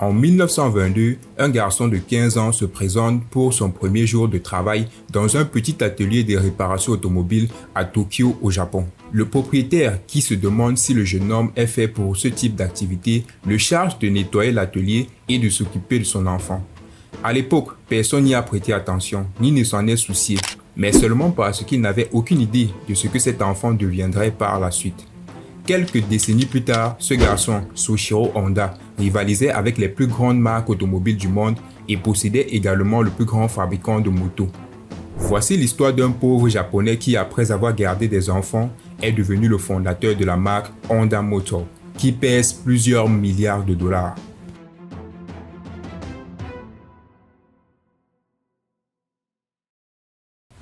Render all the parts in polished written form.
En 1922, un garçon de 15 ans se présente pour son premier jour de travail dans un petit atelier de réparation automobile à Tokyo, au Japon. Le propriétaire, qui se demande si le jeune homme est fait pour ce type d'activité, le charge de nettoyer l'atelier et de s'occuper de son enfant. À l'époque, personne n'y a prêté attention, ni ne s'en est soucié, mais seulement parce qu'il n'avait aucune idée de ce que cet enfant deviendrait par la suite. Quelques décennies plus tard, ce garçon, Soichiro Honda, rivalisait avec les plus grandes marques automobiles du monde et possédait également le plus grand fabricant de motos. Voici l'histoire d'un pauvre japonais qui, après avoir gardé des enfants, est devenu le fondateur de la marque Honda Motor, qui pèse plusieurs milliards de dollars.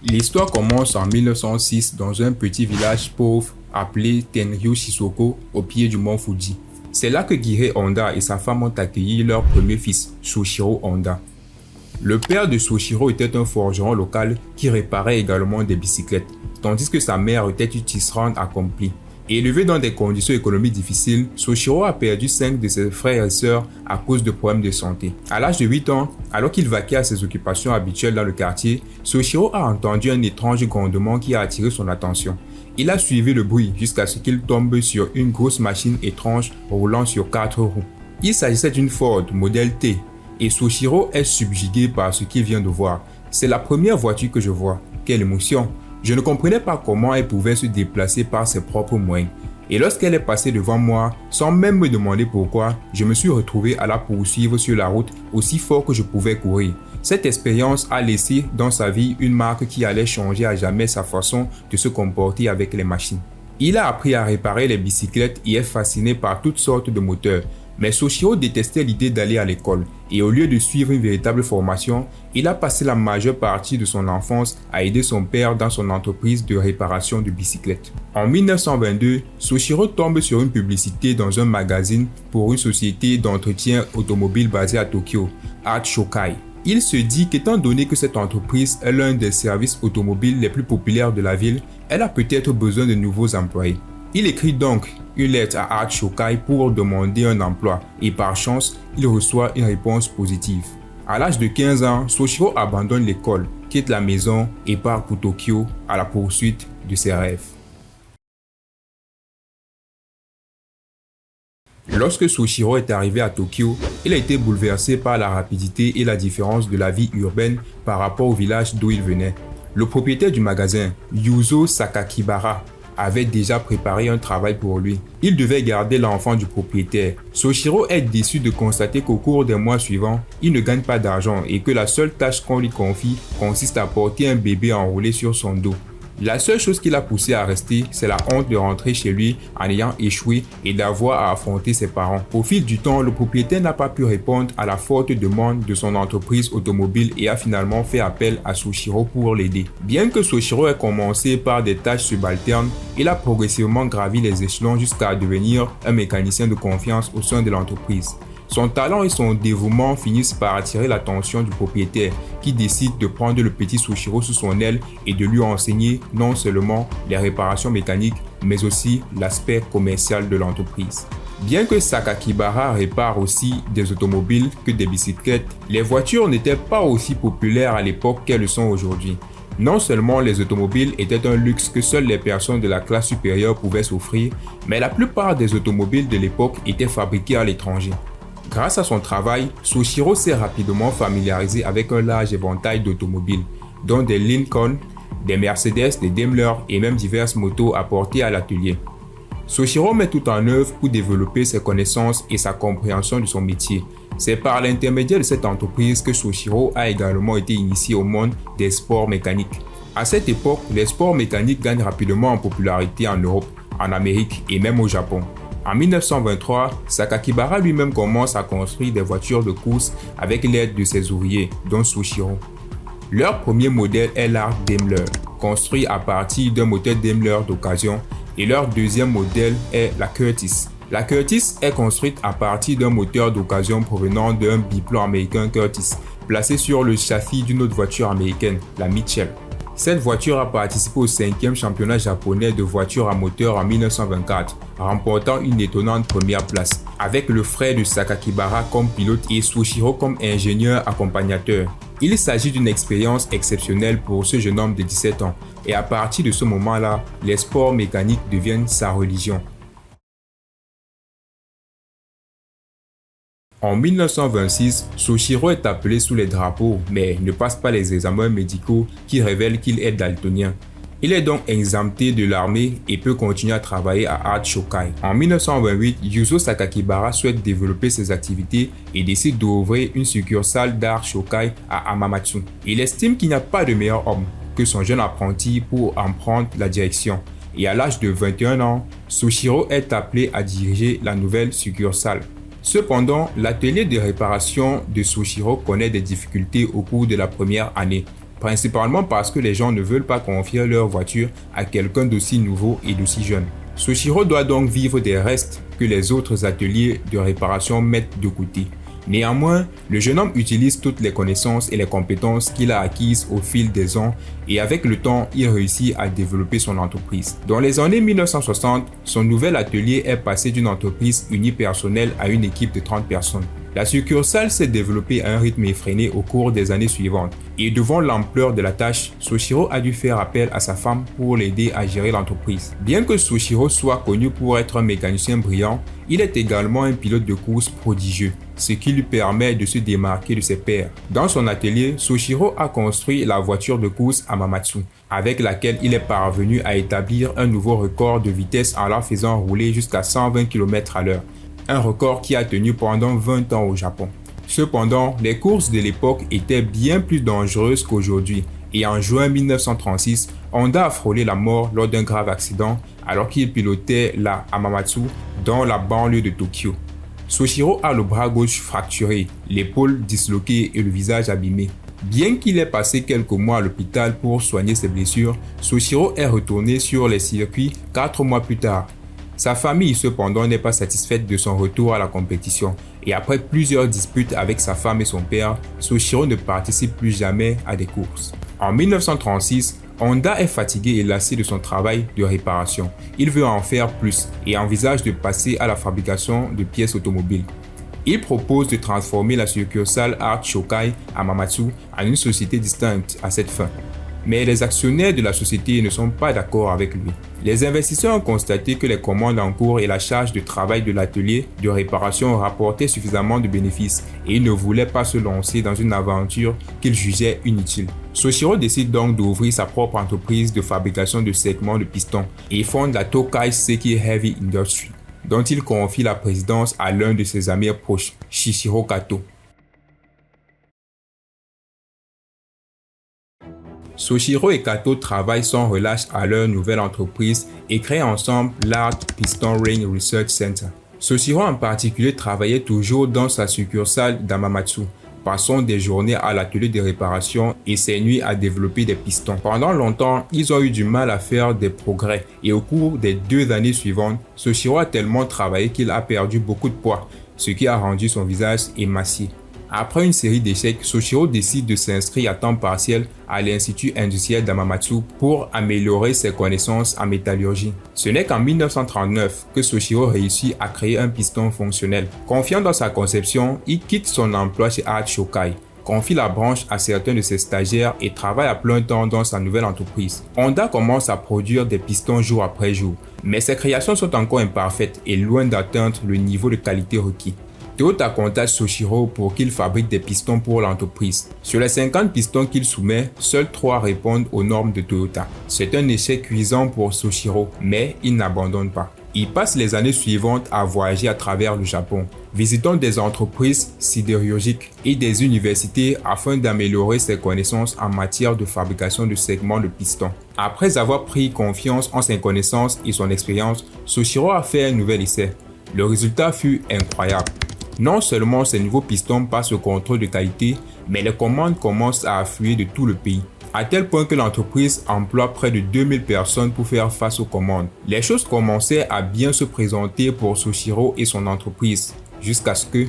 L'histoire commence en 1906 dans un petit village pauvre appelé Tenryū-Shisoko au pied du mont Fuji. C'est là que Gihei Honda et sa femme ont accueilli leur premier fils, Soichiro Honda. Le père de Soichiro était un forgeron local qui réparait également des bicyclettes, tandis que sa mère était une tisserande accomplie. Élevé dans des conditions économiques difficiles, Soichiro a perdu 5 de ses frères et sœurs à cause de problèmes de santé. À l'âge de 8 ans, alors qu'il vaquait à ses occupations habituelles dans le quartier, Soichiro a entendu un étrange grondement qui a attiré son attention. Il a suivi le bruit jusqu'à ce qu'il tombe sur une grosse machine étrange roulant sur 4 roues. Il s'agissait d'une Ford modèle T et Soichiro est subjugué par ce qu'il vient de voir. C'est la première voiture que je vois. Quelle émotion! Je ne comprenais pas comment elle pouvait se déplacer par ses propres moyens. Et lorsqu'elle est passée devant moi, sans même me demander pourquoi, je me suis retrouvé à la poursuivre sur la route aussi fort que je pouvais courir. Cette expérience a laissé dans sa vie une marque qui allait changer à jamais sa façon de se comporter avec les machines. Il a appris à réparer les bicyclettes et est fasciné par toutes sortes de moteurs. Mais Soichiro détestait l'idée d'aller à l'école et au lieu de suivre une véritable formation, il a passé la majeure partie de son enfance à aider son père dans son entreprise de réparation de bicyclettes. En 1922, Soichiro tombe sur une publicité dans un magazine pour une société d'entretien automobile basée à Tokyo, Art Shokai. Il se dit qu'étant donné que cette entreprise est l'un des services automobiles les plus populaires de la ville, elle a peut-être besoin de nouveaux employés. Il écrit donc une lettre à Art Shokai pour demander un emploi et par chance, il reçoit une réponse positive. À l'âge de 15 ans, Soichiro abandonne l'école, quitte la maison et part pour Tokyo à la poursuite de ses rêves. Lorsque Soichiro est arrivé à Tokyo, il a été bouleversé par la rapidité et la différence de la vie urbaine par rapport au village d'où il venait. Le propriétaire du magasin, Yuzo Sakakibara, avait déjà préparé un travail pour lui. Il devait garder l'enfant du propriétaire. Soichiro est déçu de constater qu'au cours des mois suivants, il ne gagne pas d'argent et que la seule tâche qu'on lui confie consiste à porter un bébé enroulé sur son dos. La seule chose qui l'a poussé à rester, c'est la honte de rentrer chez lui en ayant échoué et d'avoir à affronter ses parents. Au fil du temps, le propriétaire n'a pas pu répondre à la forte demande de son entreprise automobile et a finalement fait appel à Soichiro pour l'aider. Bien que Soichiro ait commencé par des tâches subalternes, il a progressivement gravi les échelons jusqu'à devenir un mécanicien de confiance au sein de l'entreprise. Son talent et son dévouement finissent par attirer l'attention du propriétaire qui décide de prendre le petit Soichiro sous son aile et de lui enseigner non seulement les réparations mécaniques mais aussi l'aspect commercial de l'entreprise. Bien que Sakakibara répare aussi des automobiles que des bicyclettes, les voitures n'étaient pas aussi populaires à l'époque qu'elles le sont aujourd'hui. Non seulement les automobiles étaient un luxe que seules les personnes de la classe supérieure pouvaient s'offrir, mais la plupart des automobiles de l'époque étaient fabriquées à l'étranger. Grâce à son travail, Soichiro s'est rapidement familiarisé avec un large éventail d'automobiles, dont des Lincoln, des Mercedes, des Daimler et même diverses motos apportées à l'atelier. Soichiro met tout en œuvre pour développer ses connaissances et sa compréhension de son métier. C'est par l'intermédiaire de cette entreprise que Soichiro a également été initié au monde des sports mécaniques. À cette époque, les sports mécaniques gagnent rapidement en popularité en Europe, en Amérique et même au Japon. En 1923, Sakakibara lui-même commence à construire des voitures de course avec l'aide de ses ouvriers, dont Soichiro. Leur premier modèle est l'Art Daimler, construit à partir d'un moteur Daimler d'occasion, et leur deuxième modèle est la Curtiss. La Curtiss est construite à partir d'un moteur d'occasion provenant d'un biplan américain Curtiss, placé sur le châssis d'une autre voiture américaine, la Mitchell. Cette voiture a participé au 5e championnat japonais de voitures à moteur en 1924, remportant une étonnante première place, avec le frère de Sakakibara comme pilote et Soichiro comme ingénieur accompagnateur. Il s'agit d'une expérience exceptionnelle pour ce jeune homme de 17 ans, et à partir de ce moment-là, les sports mécaniques deviennent sa religion. En 1926, Soichiro est appelé sous les drapeaux, mais ne passe pas les examens médicaux qui révèlent qu'il est daltonien. Il est donc exempté de l'armée et peut continuer à travailler à Art Shokai. En 1928, Yuzo Sakakibara souhaite développer ses activités et décide d'ouvrir une succursale d'Art Shokai à Hamamatsu. Il estime qu'il n'y a pas de meilleur homme que son jeune apprenti pour en prendre la direction. Et à l'âge de 21 ans, Soichiro est appelé à diriger la nouvelle succursale. Cependant, l'atelier de réparation de Soichiro connaît des difficultés au cours de la première année, principalement parce que les gens ne veulent pas confier leur voiture à quelqu'un d'aussi nouveau et d'aussi jeune. Soichiro doit donc vivre des restes que les autres ateliers de réparation mettent de côté. Néanmoins, le jeune homme utilise toutes les connaissances et les compétences qu'il a acquises au fil des ans et avec le temps, il réussit à développer son entreprise. Dans les années 1960, son nouvel atelier est passé d'une entreprise unipersonnelle à une équipe de 30 personnes. La succursale s'est développée à un rythme effréné au cours des années suivantes et devant l'ampleur de la tâche, Soichiro a dû faire appel à sa femme pour l'aider à gérer l'entreprise. Bien que Soichiro soit connu pour être un mécanicien brillant, il est également un pilote de course prodigieux, ce qui lui permet de se démarquer de ses pairs. Dans son atelier, Soichiro a construit la voiture de course Hamamatsu, avec laquelle il est parvenu à établir un nouveau record de vitesse en la faisant rouler jusqu'à 120 km/h. Un record qui a tenu pendant 20 ans au Japon. Cependant, les courses de l'époque étaient bien plus dangereuses qu'aujourd'hui et en juin 1936, Honda a frôlé la mort lors d'un grave accident alors qu'il pilotait la Hamamatsu dans la banlieue de Tokyo. Soichiro a le bras gauche fracturé, l'épaule disloquée et le visage abîmé. Bien qu'il ait passé quelques mois à l'hôpital pour soigner ses blessures, Soichiro est retourné sur les circuits 4 mois plus tard. Sa famille, cependant, n'est pas satisfaite de son retour à la compétition et après plusieurs disputes avec sa femme et son père, Soichiro ne participe plus jamais à des courses. En 1936, Honda est fatigué et lassé de son travail de réparation. Il veut en faire plus et envisage de passer à la fabrication de pièces automobiles. Il propose de transformer la succursale Art Shokai à Hamamatsu en une société distincte à cette fin. Mais les actionnaires de la société ne sont pas d'accord avec lui. Les investisseurs ont constaté que les commandes en cours et la charge de travail de l'atelier de réparation rapportaient suffisamment de bénéfices et ils ne voulaient pas se lancer dans une aventure qu'ils jugeaient inutile. Soichiro décide donc d'ouvrir sa propre entreprise de fabrication de segments de pistons et fonde la Tokai Seiki Heavy Industry, dont il confie la présidence à l'un de ses amis proches, Shichiro Kato. Soichiro et Kato travaillent sans relâche à leur nouvelle entreprise et créent ensemble l'Art Piston Ring Research Center. Soichiro en particulier travaillait toujours dans sa succursale d'Hamamatsu, passant des journées à l'atelier de réparation et ses nuits à développer des pistons. Pendant longtemps, ils ont eu du mal à faire des progrès et au cours des 2 années suivantes, Soichiro a tellement travaillé qu'il a perdu beaucoup de poids, ce qui a rendu son visage émacié. Après une série d'échecs, Soichiro décide de s'inscrire à temps partiel à l'Institut industriel d'Hamamatsu pour améliorer ses connaissances en métallurgie. Ce n'est qu'en 1939 que Soichiro réussit à créer un piston fonctionnel. Confiant dans sa conception, il quitte son emploi chez Art Shokai, confie la branche à certains de ses stagiaires et travaille à plein temps dans sa nouvelle entreprise. Honda commence à produire des pistons jour après jour, mais ses créations sont encore imparfaites et loin d'atteindre le niveau de qualité requis. Toyota contacte Soichiro pour qu'il fabrique des pistons pour l'entreprise. Sur les 50 pistons qu'il soumet, seuls 3 répondent aux normes de Toyota. C'est un échec cuisant pour Soichiro, mais il n'abandonne pas. Il passe les années suivantes à voyager à travers le Japon, visitant des entreprises sidérurgiques et des universités afin d'améliorer ses connaissances en matière de fabrication de segments de pistons. Après avoir pris confiance en ses connaissances et son expérience, Soichiro a fait un nouvel essai. Le résultat fut incroyable. Non seulement ces nouveaux pistons passent au contrôle de qualité, mais les commandes commencent à affluer de tout le pays, à tel point que l'entreprise emploie près de 2000 personnes pour faire face aux commandes. Les choses commençaient à bien se présenter pour Soichiro et son entreprise, jusqu'à ce que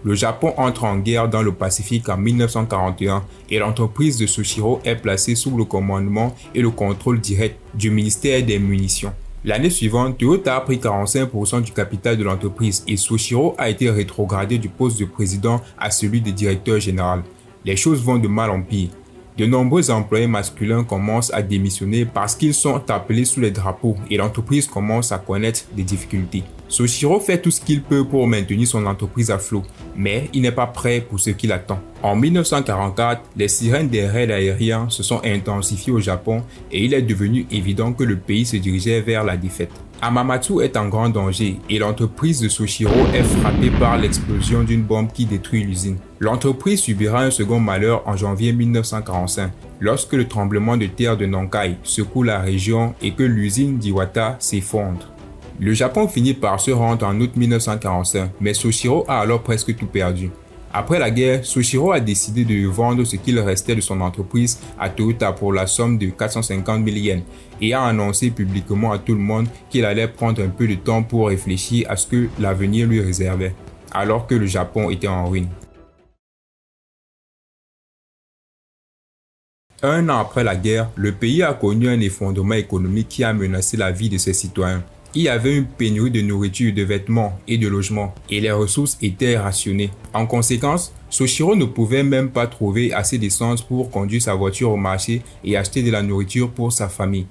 Le Japon entre en guerre dans le Pacifique en 1941 et l'entreprise de Soichiro est placée sous le commandement et le contrôle direct du ministère des Munitions. L'année suivante, Toyota a pris 45% du capital de l'entreprise et Soichiro a été rétrogradé du poste de président à celui de directeur général. Les choses vont de mal en pire. De nombreux employés masculins commencent à démissionner parce qu'ils sont appelés sous les drapeaux et l'entreprise commence à connaître des difficultés. Soichiro fait tout ce qu'il peut pour maintenir son entreprise à flot, mais il n'est pas prêt pour ce qui l'attend. En 1944, les sirènes des raids aériens se sont intensifiées au Japon et il est devenu évident que le pays se dirigeait vers la défaite. Hamamatsu est en grand danger et l'entreprise de Soichiro est frappée par l'explosion d'une bombe qui détruit l'usine. L'entreprise subira un second malheur en janvier 1945, lorsque le tremblement de terre de Nankai secoue la région et que l'usine d'Iwata s'effondre. Le Japon finit par se rendre en août 1945, mais Soichiro a alors presque tout perdu. Après la guerre, Soichiro a décidé de vendre ce qu'il restait de son entreprise à Toyota pour la somme de 450 000 yens et a annoncé publiquement à tout le monde qu'il allait prendre un peu de temps pour réfléchir à ce que l'avenir lui réservait, alors que le Japon était en ruine. Un an après la guerre, le pays a connu un effondrement économique qui a menacé la vie de ses citoyens. Il y avait une pénurie de nourriture, de vêtements et de logements, et les ressources étaient rationnées. En conséquence, Soichiro ne pouvait même pas trouver assez d'essence pour conduire sa voiture au marché et acheter de la nourriture pour sa famille.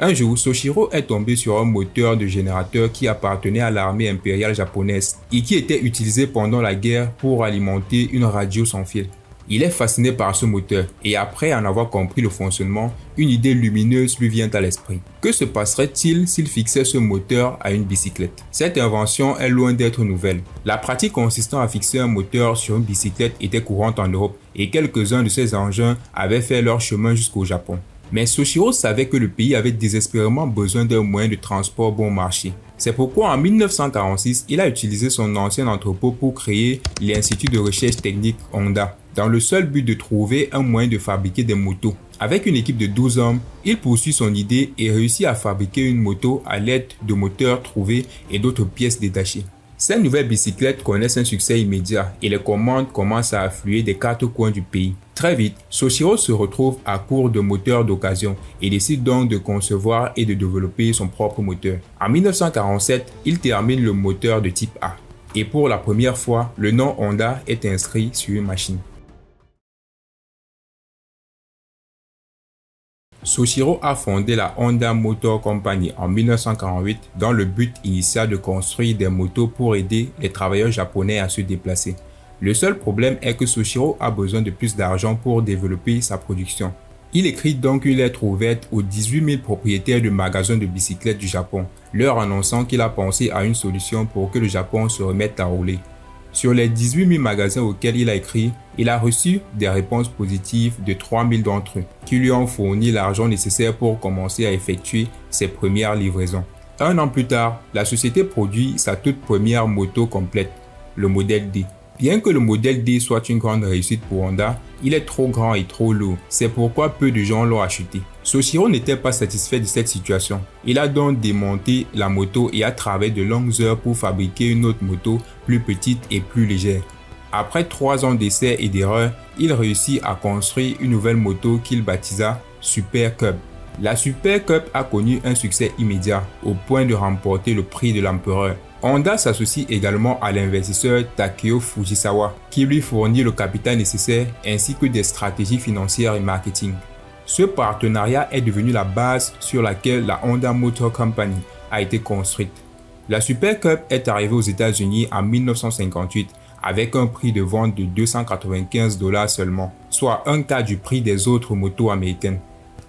Un jour, Soichiro est tombé sur un moteur de générateur qui appartenait à l'armée impériale japonaise et qui était utilisé pendant la guerre pour alimenter une radio sans fil. Il est fasciné par ce moteur et après en avoir compris le fonctionnement, une idée lumineuse lui vient à l'esprit. Que se passerait-il s'il fixait ce moteur à une bicyclette? Cette invention est loin d'être nouvelle. La pratique consistant à fixer un moteur sur une bicyclette était courante en Europe et quelques-uns de ces engins avaient fait leur chemin jusqu'au Japon. Mais Soichiro savait que le pays avait désespérément besoin d'un moyen de transport bon marché. C'est pourquoi en 1946, il a utilisé son ancien entrepôt pour créer l'Institut de recherche technique Honda, dans le seul but de trouver un moyen de fabriquer des motos. Avec une équipe de 12 hommes, il poursuit son idée et réussit à fabriquer une moto à l'aide de moteurs trouvés et d'autres pièces détachées. Ces nouvelles bicyclettes connaissent un succès immédiat et les commandes commencent à affluer des quatre coins du pays. Très vite, Soichiro se retrouve à court de moteurs d'occasion et décide donc de concevoir et de développer son propre moteur. En 1947, il termine le moteur de type A. Et pour la première fois, le nom Honda est inscrit sur une machine. Soichiro a fondé la Honda Motor Company en 1948 dans le but initial de construire des motos pour aider les travailleurs japonais à se déplacer. Le seul problème est que Soichiro a besoin de plus d'argent pour développer sa production. Il écrit donc une lettre ouverte aux 18 000 propriétaires de magasins de bicyclettes du Japon, leur annonçant qu'il a pensé à une solution pour que le Japon se remette à rouler. Sur les 18 000 magasins auxquels il a écrit, il a reçu des réponses positives de 3 000 d'entre eux, qui lui ont fourni l'argent nécessaire pour commencer à effectuer ses premières livraisons. Un an plus tard, la société produit sa toute première moto complète, le modèle D. Bien que le modèle D soit une grande réussite pour Honda, il est trop grand et trop lourd. C'est pourquoi peu de gens l'ont acheté. Soichiro n'était pas satisfait de cette situation. Il a donc démonté la moto et a travaillé de longues heures pour fabriquer une autre moto plus petite et plus légère. Après 3 ans d'essais et d'erreurs, il réussit à construire une nouvelle moto qu'il baptisa Super Cub. La Super Cub a connu un succès immédiat au point de remporter le prix de l'empereur. Honda s'associe également à l'investisseur Takeo Fujisawa qui lui fournit le capital nécessaire ainsi que des stratégies financières et marketing. Ce partenariat est devenu la base sur laquelle la Honda Motor Company a été construite. La Super Cub est arrivée aux États-Unis en 1958 avec un prix de vente de $295 seulement, soit un quart du prix des autres motos américaines.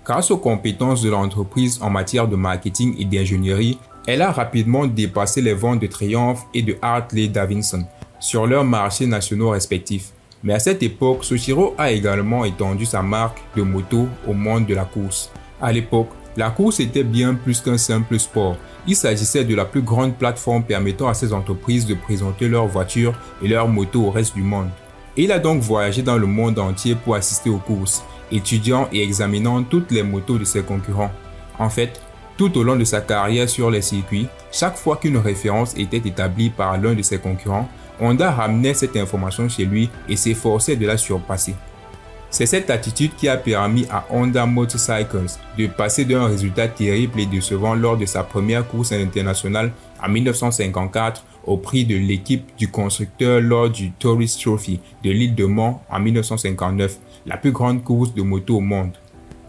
Grâce aux compétences de l'entreprise en matière de marketing et d'ingénierie, elle a rapidement dépassé les ventes de Triumph et de Harley-Davidson sur leurs marchés nationaux respectifs. Mais à cette époque, Soichiro a également étendu sa marque de moto au monde de la course. À l'époque, la course était bien plus qu'un simple sport. Il s'agissait de la plus grande plateforme permettant à ces entreprises de présenter leurs voitures et leurs motos au reste du monde. Il a donc voyagé dans le monde entier pour assister aux courses, étudiant et examinant toutes les motos de ses concurrents. En fait, Tout au long de sa carrière sur les circuits, chaque fois qu'une référence était établie par l'un de ses concurrents, Honda ramenait cette information chez lui et s'efforçait de la surpasser. C'est cette attitude qui a permis à Honda Motorcycles de passer d'un résultat terrible et décevant lors de sa première course internationale en 1954 au prix de l'équipe du constructeur lors du Tourist Trophy de l'île de Mans en 1959, la plus grande course de moto au monde.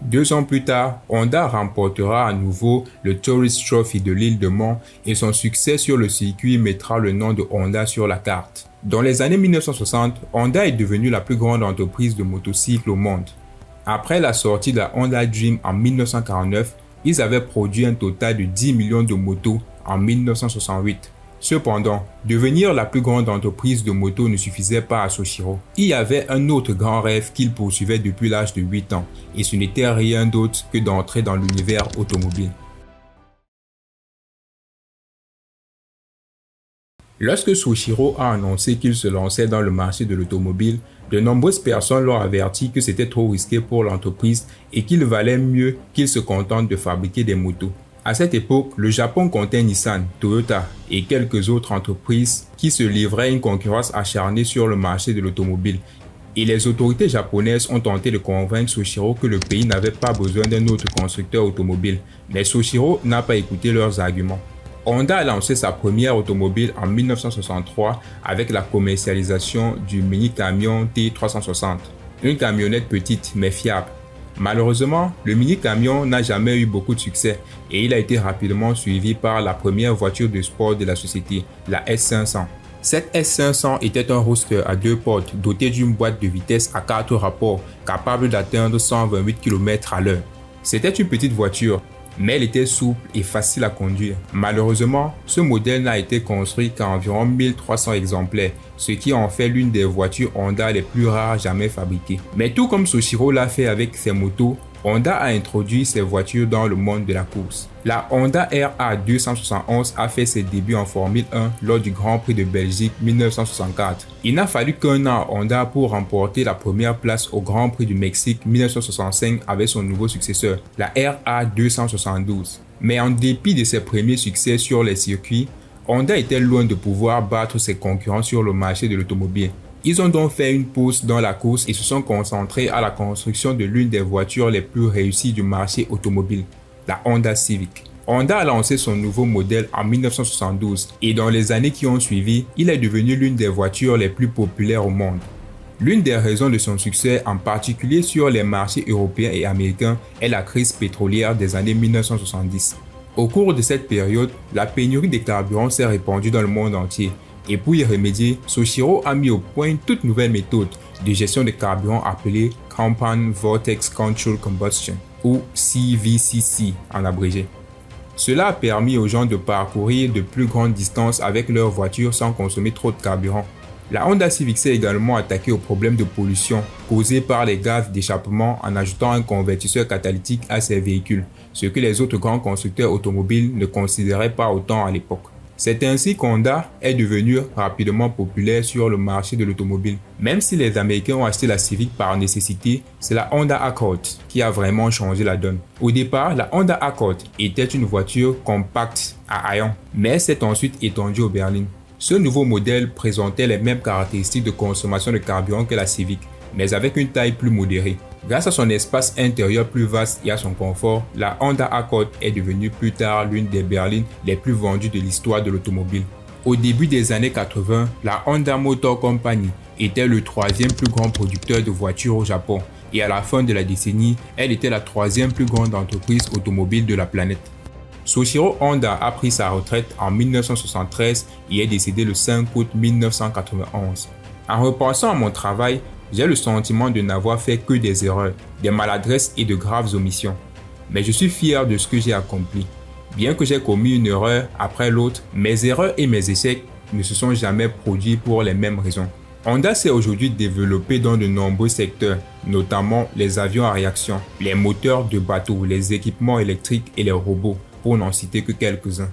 2 ans plus tard, Honda remportera à nouveau le Tourist Trophy de l'île de Mans et son succès sur le circuit mettra le nom de Honda sur la carte. Dans les années 1960, Honda est devenue la plus grande entreprise de motocycles au monde. Après la sortie de la Honda Dream en 1949, ils avaient produit un total de 10 millions de motos en 1968. Cependant, devenir la plus grande entreprise de moto ne suffisait pas à Soichiro. Il y avait un autre grand rêve qu'il poursuivait depuis l'âge de 8 ans, et ce n'était rien d'autre que d'entrer dans l'univers automobile. Lorsque Soichiro a annoncé qu'il se lançait dans le marché de l'automobile, de nombreuses personnes l'ont averti que c'était trop risqué pour l'entreprise et qu'il valait mieux qu'il se contente de fabriquer des motos. À cette époque, le Japon comptait Nissan, Toyota et quelques autres entreprises qui se livraient à une concurrence acharnée sur le marché de l'automobile. Et les autorités japonaises ont tenté de convaincre Soichiro que le pays n'avait pas besoin d'un autre constructeur automobile. Mais Soichiro n'a pas écouté leurs arguments. Honda a lancé sa première automobile en 1963 avec la commercialisation du mini-camion T360, une camionnette petite mais fiable. Malheureusement, le mini-camion n'a jamais eu beaucoup de succès et il a été rapidement suivi par la première voiture de sport de la société, la S500. Cette S500 était un roadster à 2 portes doté d'une boîte de vitesse à 4 rapports capable d'atteindre 128 km/h. C'était une petite voiture, mais elle était souple et facile à conduire. Malheureusement, ce modèle n'a été construit qu'à environ 1300 exemplaires, ce qui en fait l'une des voitures Honda les plus rares jamais fabriquées. Mais tout comme Soichiro l'a fait avec ses motos, Honda a introduit ses voitures dans le monde de la course. La Honda RA 271 a fait ses débuts en Formule 1 lors du Grand Prix de Belgique 1964. Il n'a fallu qu'un an à Honda pour remporter la première place au Grand Prix du Mexique 1965 avec son nouveau successeur, la RA 272. Mais en dépit de ses premiers succès sur les circuits, Honda était loin de pouvoir battre ses concurrents sur le marché de l'automobile. Ils ont donc fait une pause dans la course et se sont concentrés à la construction de l'une des voitures les plus réussies du marché automobile, la Honda Civic. Honda a lancé son nouveau modèle en 1972 et dans les années qui ont suivi, il est devenu l'une des voitures les plus populaires au monde. L'une des raisons de son succès, en particulier sur les marchés européens et américains, est la crise pétrolière des années 1970. Au cours de cette période, la pénurie des carburants s'est répandue dans le monde entier. Et pour y remédier, Soichiro a mis au point une toute nouvelle méthode de gestion de carburant appelée Compound Vortex Control Combustion, ou CVCC en abrégé. Cela a permis aux gens de parcourir de plus grandes distances avec leur voiture sans consommer trop de carburant. La Honda Civic s'est également attaquée au problème de pollution causé par les gaz d'échappement en ajoutant un convertisseur catalytique à ses véhicules, ce que les autres grands constructeurs automobiles ne considéraient pas autant à l'époque. C'est ainsi qu'Honda est devenu rapidement populaire sur le marché de l'automobile. Même si les Américains ont acheté la Civic par nécessité, c'est la Honda Accord qui a vraiment changé la donne. Au départ, la Honda Accord était une voiture compacte à haillons, mais s'est ensuite étendue aux berlines. Ce nouveau modèle présentait les mêmes caractéristiques de consommation de carburant que la Civic, mais avec une taille plus modérée. Grâce à son espace intérieur plus vaste et à son confort, la Honda Accord est devenue plus tard l'une des berlines les plus vendues de l'histoire de l'automobile. Au début des années 80, la Honda Motor Company était le 3e plus grand producteur de voitures au Japon et à la fin de la décennie, elle était la 3e plus grande entreprise automobile de la planète. Soichiro Honda a pris sa retraite en 1973 et est décédé le 5 août 1991. En repensant à mon travail, j'ai le sentiment de n'avoir fait que des erreurs, des maladresses et de graves omissions. Mais je suis fier de ce que j'ai accompli. Bien que j'ai commis une erreur après l'autre, mes erreurs et mes échecs ne se sont jamais produits pour les mêmes raisons. Honda s'est aujourd'hui développé dans de nombreux secteurs, notamment les avions à réaction, les moteurs de bateaux, les équipements électriques et les robots, pour n'en citer que quelques-uns.